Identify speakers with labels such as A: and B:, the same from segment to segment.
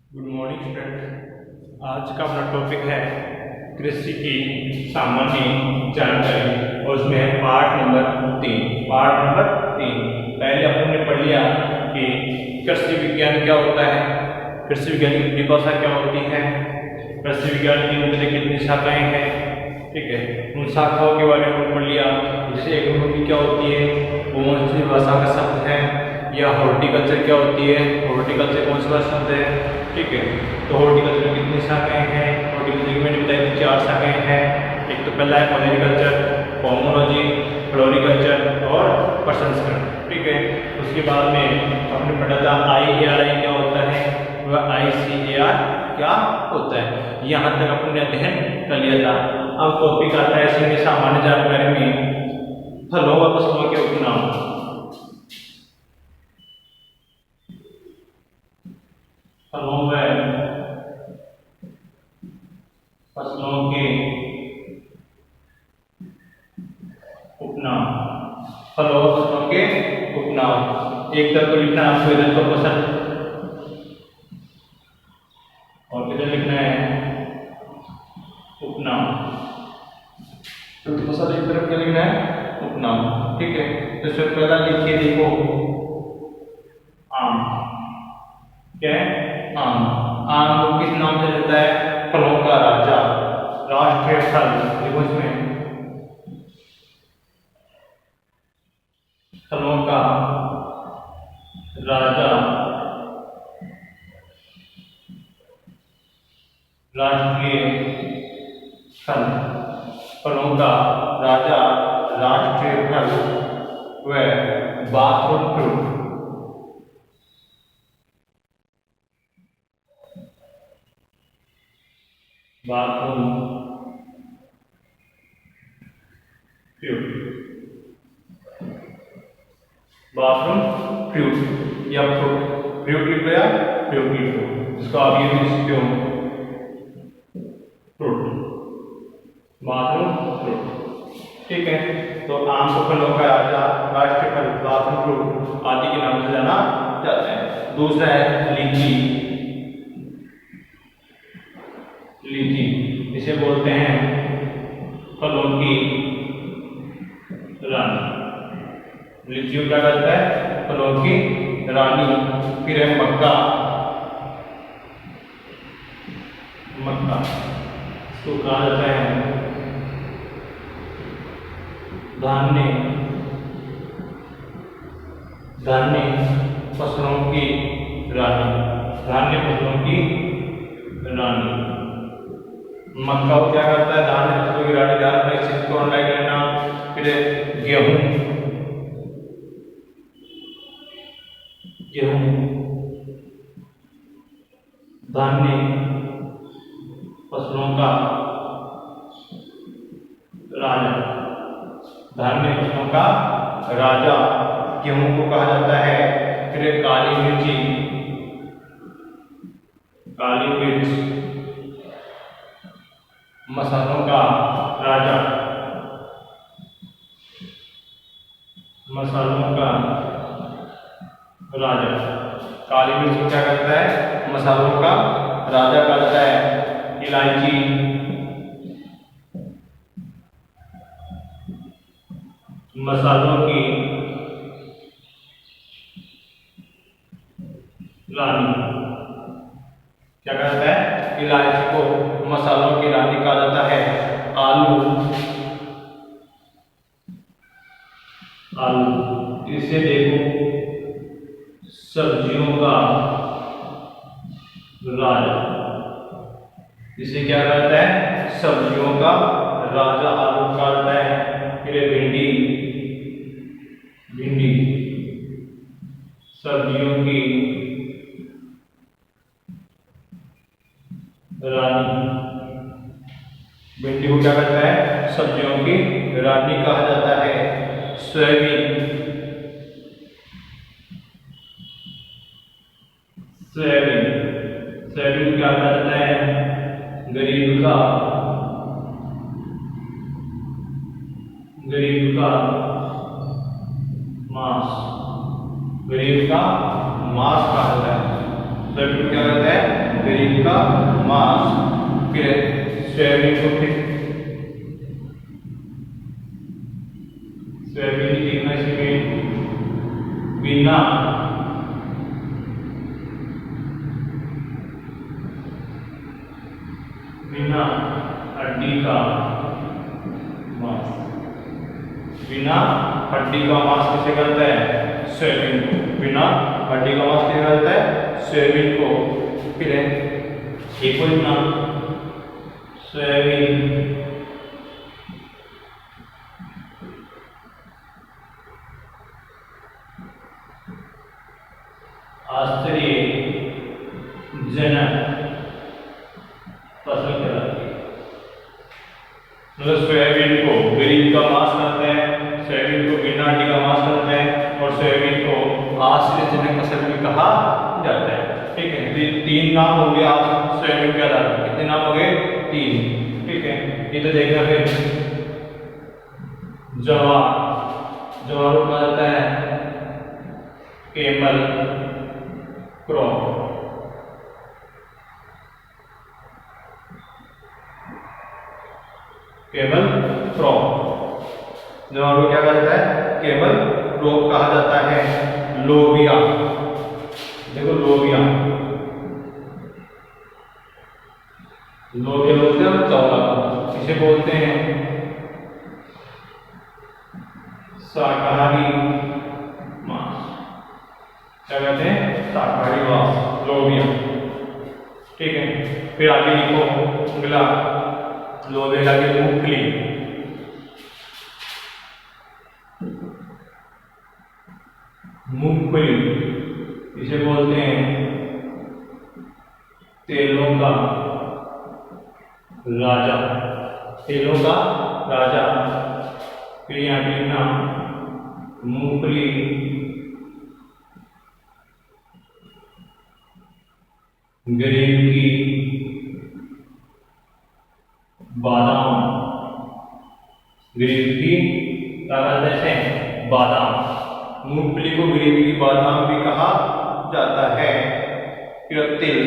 A: Good morning student. आज का अपना टॉपिक है कृषि की सामान्य जानकारी और उसमें है पार्ट नंबर 3। पहले अपन ने पढ़ लिया कि कृषि विज्ञान क्या होता है, कृषि विज्ञान की परिभाषा क्या होती है, कृषि विज्ञान की मुख्य कितनी शाखाएं हैं। ठीक है, उन शाखाओं के बारे में पढ़ लिया। जैसे एग्रोनॉमी क्या होती है, वो कौन सी भाषा का शब्द है, या हॉर्टिकल्चर क्या होती है, हॉर्टिकल्चर कौन सा शब्द है। ठीक है, तो हॉर्टिकल्चर में कितनी शाखाएं हैं, हॉर्टिकल्चर की मैंने बताई थी 4 शाखाएं हैं। एक तो पहला है ओलेरीकल्चर, पोमोलॉजी, फ्लोरिकल्चर और प्रसंस्करण। ठीक है, उसके बाद में हमने पढ़ा था IARI क्या होता है, वह ICAR क्या होता है। यहाँ तक अपने अध्ययन कर लिया था। अब टॉपिक आता है इसमें सामान्य जानकारी में फलों व फसलों के उपनाम। फलों व फसलों के उपनाम। फलों व फसलों के उपनाम एक तरफ तो लिखना है आपको, इधर तो फसल और इधर लिखना है उपनाम। तो फसल एक तरफ क्या लिखना है, उपनाम। ठीक है, तो सबसे पहला लिखिए, देखो आम। क्या है, आम। आम को किस नाम से रहता है, फलों का राजा, राष्ट्रीय फल। देखो इसमें फलों का राजा, राष्ट्रीय फल। फलों का राजा राष्ट्रीय फल व bathroom fruit. Bathroom fruit, bathroom fruit या फ्रूट लिख लो या फ्रूट लिख लो, इसको आप ये भी लिख सकते हो फ्रूट, बाथरूम फ्रूट। ठीक है, तो आम को फलों का राजा, राष्ट्रीय फल, बाथरूम फ्रूट आदि के नाम से जाना जाता है। दूसरा है लीची। लीची इसे बोलते हैं फलों की रानी। लीची को क्या कहता है, फलों की रानी। फिर है मक्का। मक्का इसको कहा जाता है धान्य। धान्य फसलों की रानी, धान्य फसलों की रानी। मक्का को क्या करता है, धान्य फसलों की रानी। ध्यान रखना, इस चीज को अंडरलाइन करना। फिर गेहूं। गेहूं धान्य फसलों का राजा, धान्य फसलों का राजा गेहूं को कहा जाता है। फिर काली मिर्ची। काली मिर्च मसालों का राजा, मसालों का राजा। काली मिर्च को क्या कहता है, मसालों का राजा कहता है। इलायची। मसालों की रानी। क्या कहता है, इलायची को मसालों की रानी कहा जाता है। आलू। आलू इसे देखो सब्जियों का राजा। इसे क्या कहता है, सब्जियों का राजा आलू कहा जाता है। फिर भिंडी। भिंडी सब्जियों की रानी। भिंडी को क्या कहता है, सब्जियों की रानी कहा जाता है। सोयाबीन। सोयाबीन, सोयाबीन क्या कहा जाता है, गरीब का, गरीब का मांस। गरीब का मांस कहा जाता है। सोयाबीन क्या कहता है, मास, फिर सोयाबीन को फिर सोयाबीन लिखना इसमें बिना हड्डी का मांस, बिना हड्डी का मांस किसे कहता है? सोयाबीन को। बिना हड्डी का मांस किसे कहता है? सोयाबीन को। फिर एक और नाम सोयाबीन आश्चर्य जनक फसल कहलाती है। मतलब सोयाबीन को गरीब का मांस कहते हैं, सोयाबीन को बिना हड्डी का मांस कहते हैं और सोयाबीन को आश्चर्यजनक फसल भी कहा जाता है। ठीक है, तो ये 3 नाम हो गए आज सोयाबीन के आधार पर। कितने नाम हो गए? 3। ठीक है, ये तो देखना। फिर जवार, जवार को कहा जाता है केमल क्रॉप। केमल क्रॉप, जवार को क्या कहा जाता है? केमल क्रॉप कहा जाता है। लोबिया, देखो लोबिया, लोबिया बोलते हैं चौला, इसे बोलते हैं शाकाहारी मांस। क्या कहते हैं? शाकाहारी मांस, लोबिया। ठीक है, फिर आगे लिखो अगला लोबिया के मूंगफली, मूंगफली इसे बोलते हैं तेलों का राजा, तेलों का राजा। फिर यहाँ पे लिखना मूंगफली गरीब की बादाम, गरीब की क्या कहते हैं? बादाम। मूंगफली को गरीब की बादाम भी कहा जाता है। फिर तिल,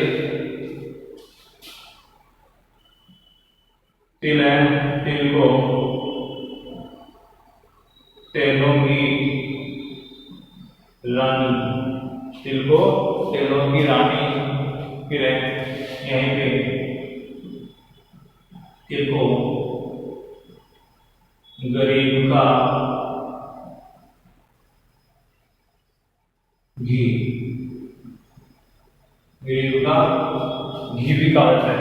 A: तिल है, तिल को तेलों की रानी, तिल को तेलों की रानी। फिर यहीं पे तिल को गरीब का घी, गरीब का घी भी कहा जाता है।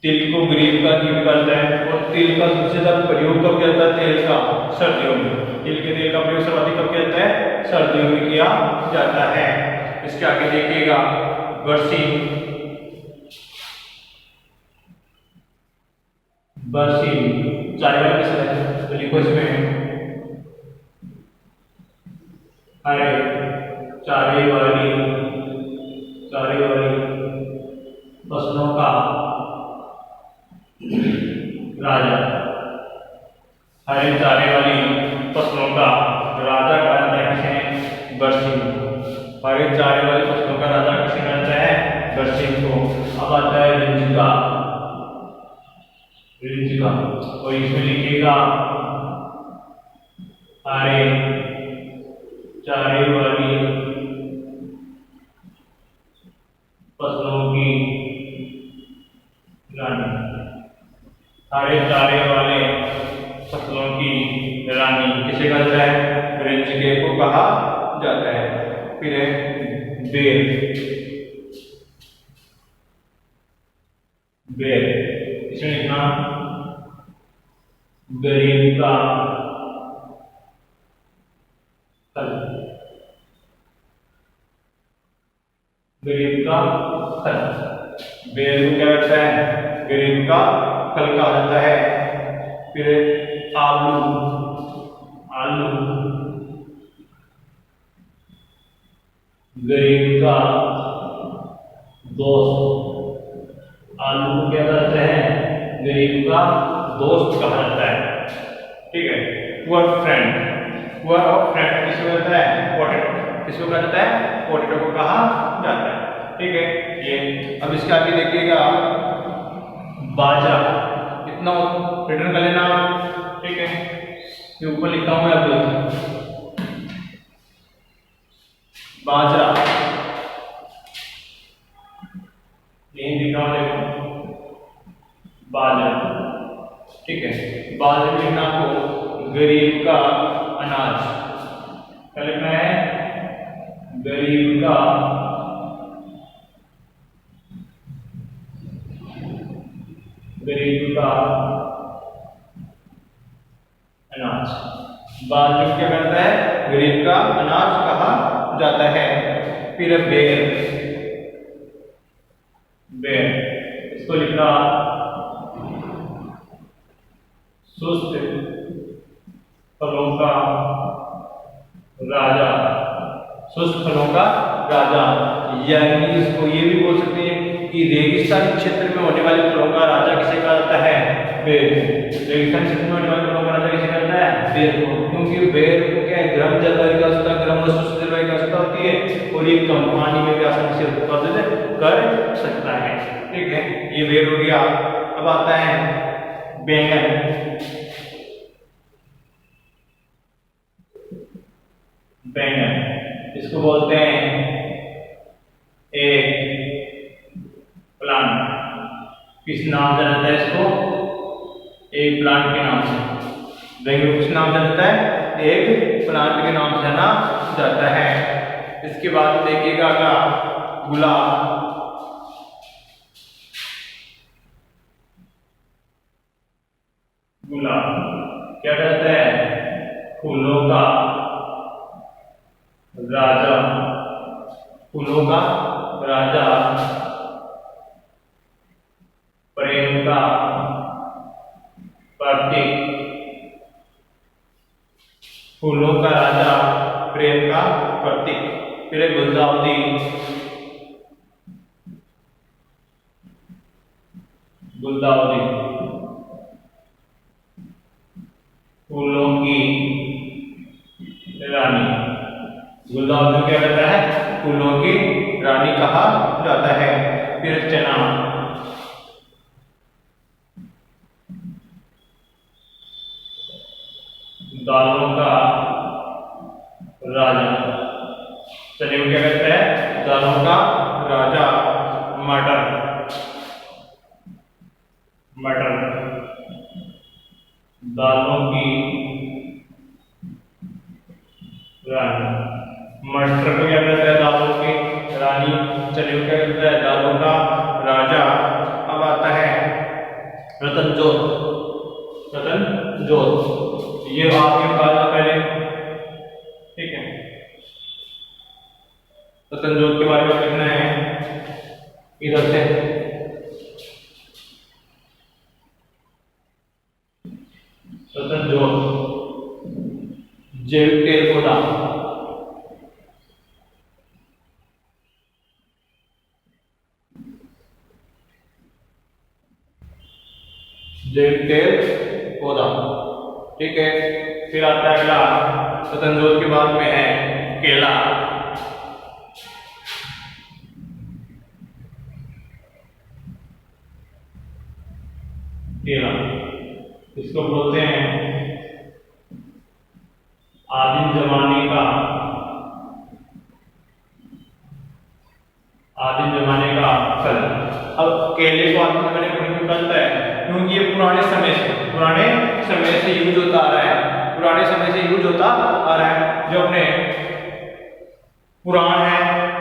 A: तिल को गरीब का घी भी कहा जाता है। और तिल का सबसे ज्यादा प्रयोग कब किया जाता है? तेल का सर्दियों में। तिल के तेल का प्रयोग सर्वाधिक कब किया जाता है? सर्दियों में किया जाता है। इसके आगे देखिएगा बरसीम, बरसीम चाय वाली फसल है, तो लिखो इसमें अरे चारे वाली फसलों का राजा, हरे चारे वाली फसलों का राजा कहा जाता है किसे? बरसीम। हरे चारे वाली फसलों का राजा किसे कहा जाता है? बरसीम को। अब आता है रिंचिका, रिंचिका, और इसमें लिखिएगा हरे चारे वाली फसलों की रानी, हरे चारे वाले फसलों की रानी किसे कहा जाता है? रिंचिके को कहा जाता है। फिर है बेर, बेर इसमें लिखना गरीब का फल, गरीब का फल। बेर को क्या कहता है? गरीब का फल कहा जाता है। फिर आलू, आलू गरीब का दोस्त, आलू को क्या कहते हैं? गरीब का दोस्त कहा जाता है। ठीक है, पुअर फ्रेंड, पुअर और फ्रेंड किसको कहता है? पोटैटो, किसको कहा जाता है? पोटैटो को कहा जाता है। ठीक है ये। अब इसके आगे देखिएगा बाजरा, इतना रिटर्न कर लेना, ठीक है। ये ऊपर लिखा हुआ है अब बाजरा, यही लिखा हुआ देखो बाजरा, ठीक है। बाजरा लिखना आपको गरीब का अनाज, क्या लिखना है? गरीब का अनाज। बाजरा क्या करता है? गरीब का अनाज कहा जाता है। फिर बेर, इसको लिखा सुस्त फलों का राजा, सुस्त फलों का राजा, यानी इसको ये भी बोल सकते हैं कि रेगिस्तानी क्षेत्र में होने वाले फलों का राजा किसे कहा जाता है? बेर। रेगिस्तानी क्षेत्र में होने वाले फलों का राजा किसे कहा जाता है? बेर को, क्योंकि बेर को क्या है? गर्म जलवायु की आवश्यकता, गर्म और शुष्क जलवायु की आवश्यकता होती है और ये कम पानी में भी आसानी से उत्पादित कर सकता है, ठीक है। ये बेर हो गया। अब आता है बैंगन, इसको बोलते हैं एक प्लांट। किस नाम से जानता है इसको? एक प्लांट के नाम से। बैंगन किस नाम से जानता है? एक प्लांट के नाम से जाना जाता है। इसके बाद देखिएगा गुलाब, क्या कहता है? फूलों का राजा, फूलों का राजा, प्रेम का प्रतीक, फूलों का राजा, प्रेम का प्रतीक। फिर गुलदाउदी, फूलों की रानी। गुलदाउदी क्या कहता है? फूलों की रानी कहा जाता है। फिर चना, दालों का राजा, चने को क्या कहता है? दालों का राजा। मटर, दालों की रानी। मटर को क्या कहता है? दालों की रानी। चने को क्या कहता है? दालों का राजा। अब आता है रतन जोत, ये आपने कहा पहले, ठीक है। रतन जोत के बारे में लिखना है इधर से। रतन जोत जैविक तेल पौधा, जैविक तेल पौधा, ठीक है। फिर आता है अगला, रतन जोत के बाद में है केला, इसको बोलते हैं आदिम जमाने का फल। अब केले को आदिम जमाने का क्यों कहता है? क्योंकि ये पुराने समय से यूज होता आ रहा है, जो अपने पुराण है,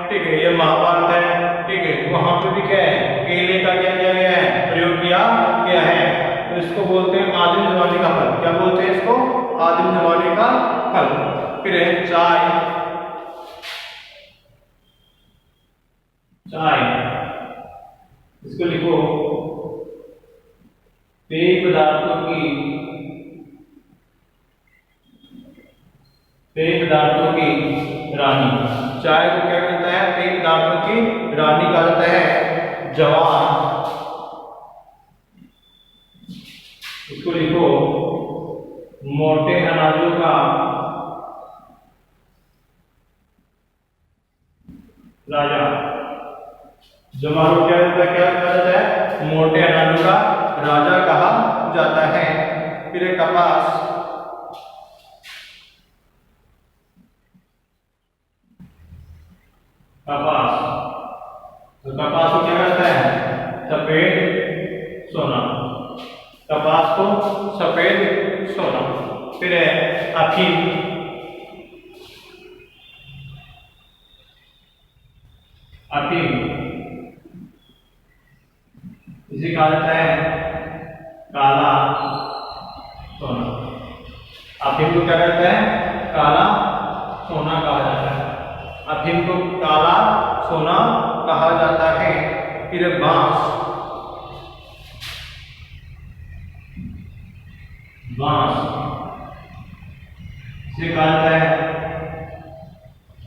A: ठीक है, ये महाभारत है, ठीक है, वहां पे भी क्या है? केले का क्या किया गया है? प्रयोग किया गया है। तो इसको बोलते हैं आदिम जमाने का फल। क्या बोलते हैं इसको? आदिम जमाने का फल। फिर है चाय, इसको लिखो पेय पदार्थों की रानी। चाय को क्या कहता है? पेय पदार्थों की रानी कहा जाता है। जवान, इसको लिखो मोटे अनाजों का राजा, जमारू क्या कहा जाता है? मोटे अनाजों का राजा कहा जाता है। फिर है कपास, कपास, तो कपास को क्या कहता है? सफेद सोना, कपास को सफेद सोना। फिर है अफीम, अफीम इसे कहा जाता है काला सोना। अफीम को क्या कहते हैं? काला सोना कहा जाता है। अफीम को काला सोना कहा जाता है। फिर बांस, बांस इसे कहा जाता है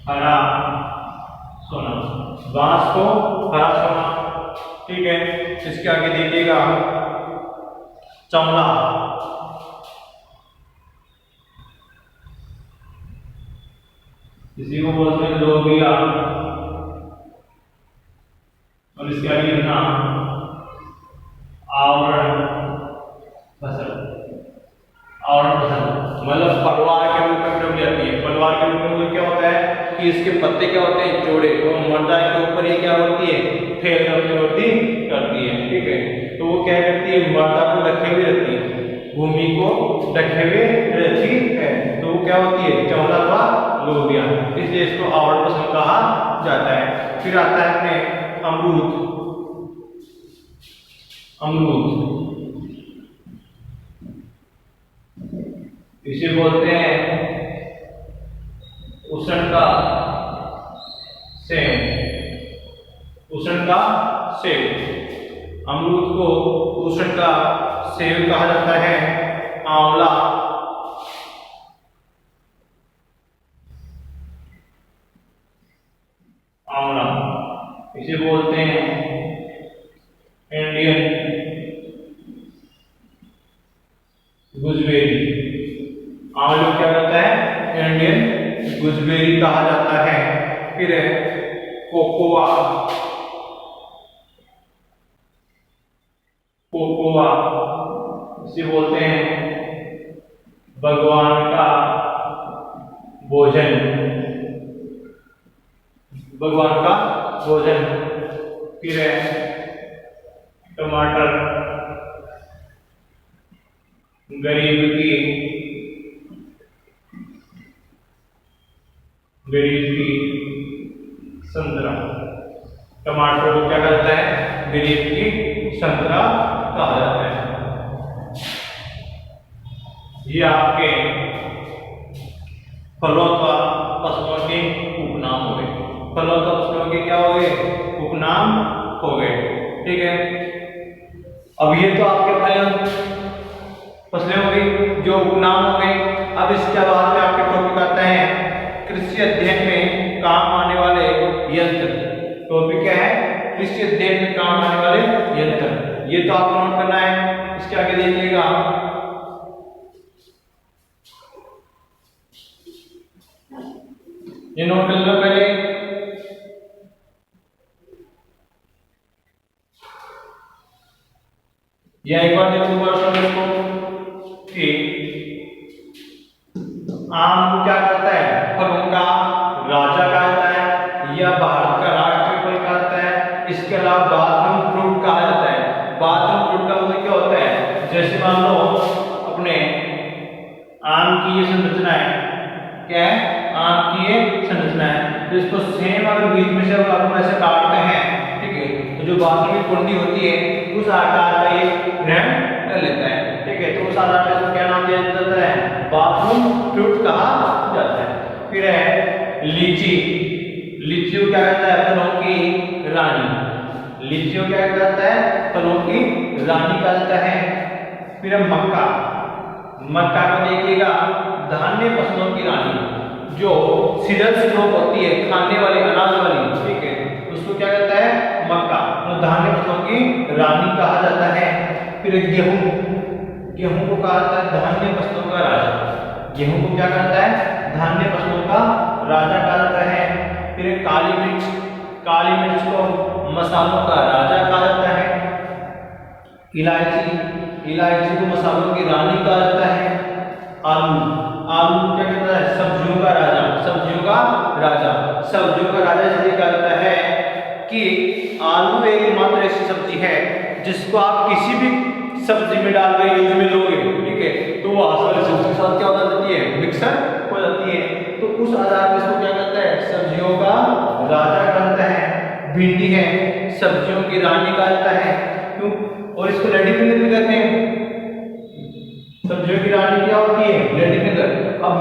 A: हरा सोना, बांस को हरा सोना। ठीक है, इसके आगे देखिएगा चमड़ा, इसी को बोलते हैं लोबिया। और इसके आगे लिखना आवरण फसल, आवरण फसल मतलब पलवार के रूप में प्रयोग जाती है। पलवार के रूप में क्या होता है कि इसके पत्ते क्या होते हैं? चौड़े, और मर्दा के ऊपर ये क्या होती है? फैल करती है। ठीक है, तो वो क्या करती है? मर्दा को ढके हुए रहती है, भूमि को ढके हुए रहती है, तो वो क्या होती है? चमड़ा अथवा लोबिया, इसलिए इसको आवरण फसल कहा जाता है। फिर आता है अपने अमरूद, अमरूद इसे बोलते हैं उष्ण का सेब, उष्ण का सेब। अमरूद को उष्ण का सेब कहा जाता है। आंवला, आंवला इसे बोलते हैं इंडियन गुजबेरी। आंवले को क्या कहता है? इंडियन गुजबेरी कहा जाता है। फिर कोकोआ, कोकोआ इसे बोलते हैं भगवान का भोजन, भगवान का भोजन। फिर है टमाटर, गरीब की, गरीब की संतरा। टमाटर को क्या कहता है? गरीब की संतरा कहा जाता है। ये आपके फलों का फसलों के उपनाम हो गए। फलों का फसलों के क्या हो गए? उपनाम हो गए। ठीक है, अब ये तो आपके फसलें हो गई, जो उपनाम हो गए। अब इसके बाद में आपके टॉपिक आता है कृषि अध्ययन में काम आने वाले यंत्र। टॉपिक क्या है? कृषि अध्ययन में काम आने वाले यंत्र। ये तो आपको नोट करना है। इसके आगे देखिएगा ये नोट कर लो पहले। यह एक बार देखो इसको कि आम को क्या कहता है? फलों का राजा कहा जाता है, या भारत का राष्ट्रीय फल कहा जाता है। इसके अलावा बाथरूम फ्रूट कहा जाता है। बाथरूम फ्रूट का मतलब क्या होता है? जैसे मान लो अपने आम की ये संरचना है, क्या है? आम की ये संरचना है, तो इसको सेम अगर बीच में से अपन ऐसे काटते हैं, ठीक है, तो जो बाथरूम की कुंडी होती है उस आकार का ये ग्रहण कर लेता है। ठीक है, तो उस आधार पर इसको क्या नाम दिया जाता है? बाथरूम फ्रूट कहा जाता है। फिर है लीची, लीची को क्या कहता है? फलों की रानी। लीची को क्या कहता है? फलों की रानी कहा जाता है। फिर है मक्का, मक्का को देखिएगा धान्य फसलों की रानी, जो सीरियल्स क्रॉप होती है, खाने वाली अनाज वाली, ठीक है, उसको क्या कहता है? मक्का, तो धान्य फसलों की रानी कहा जाता है। फिर गेहूं, गेहूं को कहा जाता है धान्य फसलों का राजा। गेहूं को क्या कहता है? धान्य फसलों का राजा कहा जाता है। फिर काली मिर्च, काली मिर्च को मसालों का राजा कहा जाता है। इलायची को मसालों की रानी कहा जाता है। आलू क्या कहता है? सब्जियों का राजा। सब्जियों का राजा इसलिए कहा जाता है कि आलू एकमात्र ऐसी सब्जी है जिसको आप किसी भी सब्जी में डाल के यूज में लोगे, ठीक है, तो वो आसानी से उसके साथ क्या हो जाती है? मिक्सर हो जाती है। तो उस आधार पर इसको क्या कहता है? सब्जियों का राजा कहता है। भिंडी है, सब्जियों की रानी कहा जाता है, क्यों? और इसको लेडी फिंगर भी कहते हैं। सब्जियों की रानी क्या होती है? Lady finger. अब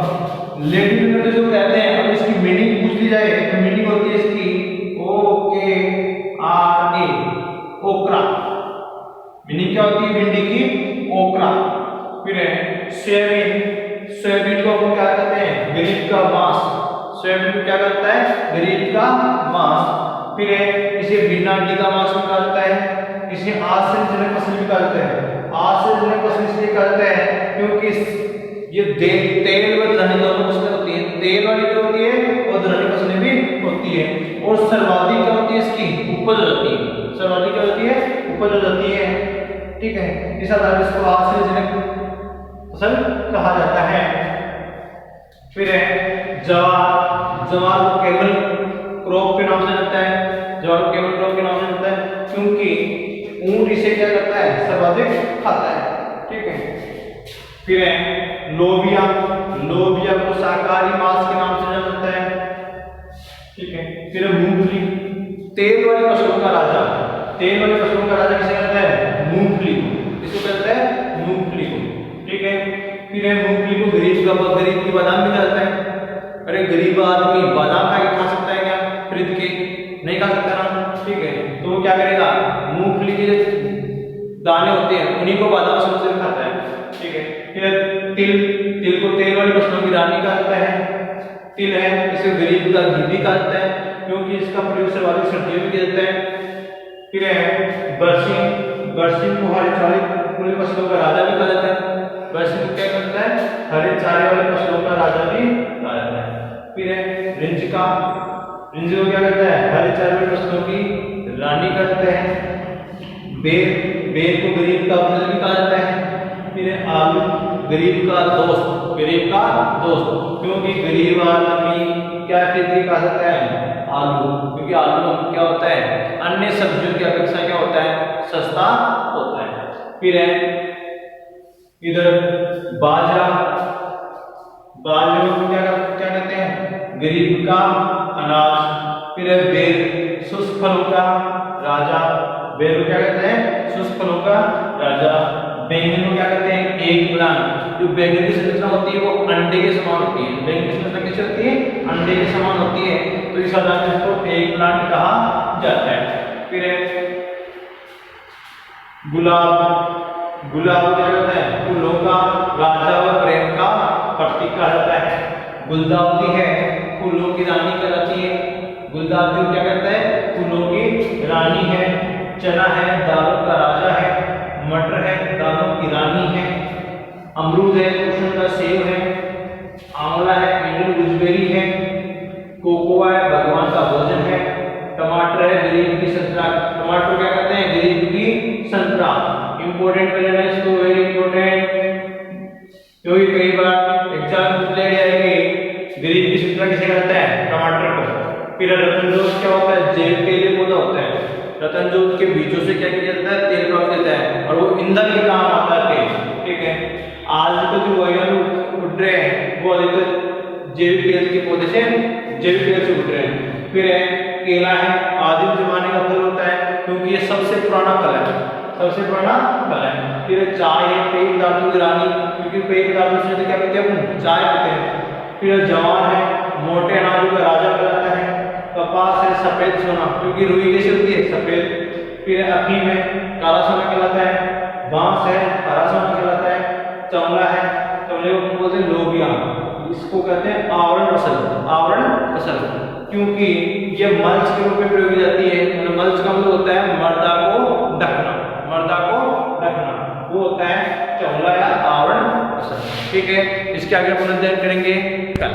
A: लेडी फिंगर जो कहते हैं, अब इसकी मीनिंग पूछ ली जाए तो मीनिंग होती है इसकी OKRA, ओकरा। मीनिंग क्या होती है भिंडी की? ओकरा। फिर है सोयाबीन को हम क्या कहते हैं? गरीब का मांस। सोयाबीन को क्या कहता है? गरीब का मांस। फिर है इसे बिना अंडी का मांस भी कहा जाता है। इसे आश्चर्यजनक फसल भी कहा जाता है। आश्चर्यजनक फसल इसलिए कहा जाता है क्योंकि ये तेल व दलहनी दोनों फसलें होती हैं। तेल वाली भी होती है और दलहनी फसलें भी होती है। और सर्वाधिक क्या होती है? इसकी उपज हो जाती है। सर्वाधिक क्या होती है? उपज हो जाती है, ठीक है। इस आधार पर इसको आश्चर्यजनक फसल कहा जाता है। फिर है जवार को केवल क्रॉप के नाम से जानता है। जवार को केवल क्रॉप के नाम से जानता है क्योंकि ऊंट इसे क्या करता है? सर्वाधिक खाता है, ठीक है। फिर है लोबिया को शाकाहारी मांस के नाम से जाना जाता है, ठीक है। फिर है मूंगफली, तेल वाली फसलों का राजा। तेल वाली फसलों का राजा किसे कहता है? मूंगफली। इसको कहता है मूंगफली को, ठीक है। फिर है मूंगफली को गरीब की बादाम भी कहता है। अरे गरीब आदमी बादाम खा सकता है क्या खरीद के? नहीं खा सकता ना, ठीक है। तो वो क्या करेगा? मूंगफली के दाने होते हैं उन्हीं को बादाम समझ कर खाता है, ठीक है। फिर तिल को तेल वाली फसलों की रानी कहा जाता है। तिल है, इसे गरीब का घी भी कहा जाता है क्योंकि इसका प्रयोग सर्वाधिक सर्दियों में किया जाता है। फिर है बरसीम को हरे चारे वाली फसलों का राजा भी कहा जाता है। बरसीम को क्या कहता है? हरे चारे वाली फसलों का राजा भी कहा जाता है। फिर है रिंज को क्या कहता है? हरे चारे वाली फसलों की रानी कहते हैं। बेर को गरीब का अपना भी कहा जाता है। फिर है आलू, गरीब का दोस्त क्योंकि गरीब आदमी क्या खरीद खा सकता है? आलू, क्योंकि आलू क्या होता है? अन्य सब्जियों की अपेक्षा क्या होता है? सस्ता होता है। फिर है इधर बाजरा को क्या कहते हैं? गरीब का अनाज। फिर है बेर, शुष्क फलों का राजा। बेर को क्या कहते हैं? शुष्क फलों का राजा। बैंगन को क्या कहते हैं? Egg plant. जो बैंगन की संरचना होती है वो अंडे के समान होती है। बैंगन की संरचना कैसी होती है? अंडे के समान होती है, तो इस आधार पर इसको एग प्लांट कहा जाता है। फिर है गुलाब को क्या कहता है? फूलों का राजा व प्रेम का प्रतीक कहा जाता है। गुलदाउदी है, फूलों की रानी कहलाती है। गुलदाउदी को क्या कहता है? फूलों की रानी है। चना है, दालों का राजा है। मटर है, दालों की रानी है। अमरूद है, कृष्ण का सेब है। आंवला है, इंडियन गुजबेरी है। कोकोआ है, भगवान का भोजन है। टमाटर है, गरीब की संतरा। टमाटर क्या कहते हैं? गरीब की संतरा। इंपोर्टेंट है इसको, वेरी इंपोर्टेंट, क्योंकि कई बार एग्जाम ले जाएंगे। गरीब की संतरा किसे कहता है? टमाटर को। फिर रतनजोत क्या होता है? जैव तेल पौधा होता है। रतनजोत के बीजों से क्या किया जाता है? तेल प्राप्त होता है और वो ईंधन के काम आता है तेल, ठीक है। आजकल जो वायु उठ रहे हैं वो अधिकतर जैविक तेल के पौधे से, जैविक तेल से उठ रहे हैं। फिर है केला है, आदिम जमाने का फल होता है क्योंकि ये सबसे पुराना फल है, सबसे पुराना फल है। फिर चाय है, पेय पदार्थों की रानी, क्योंकि पेय पदार्थों से क्या पीते हैं? चाय पीते हैं। फिर जवार है, मोटे अनाजों का राजा कहलाता है। कपास है, सफेद सोना, क्योंकि रुई कैसी होती है? सफेद। फिर अफीम है, काला सोना कहलाता है। बांस है, हरा सोना कहलाता है। चमड़ा है, चमड़े को बोलते हैं लोबिया, इसको कहते हैं आवरण फसल, क्योंकि ये मल्च के रूप में प्रयोग की जाती है। मतलब मल्च का मतलब होता है मर्दा को ढकना, वो होता है चमड़ा या आवरण फसल, ठीक है। इसके आगे अपन अध्ययन करेंगे कल।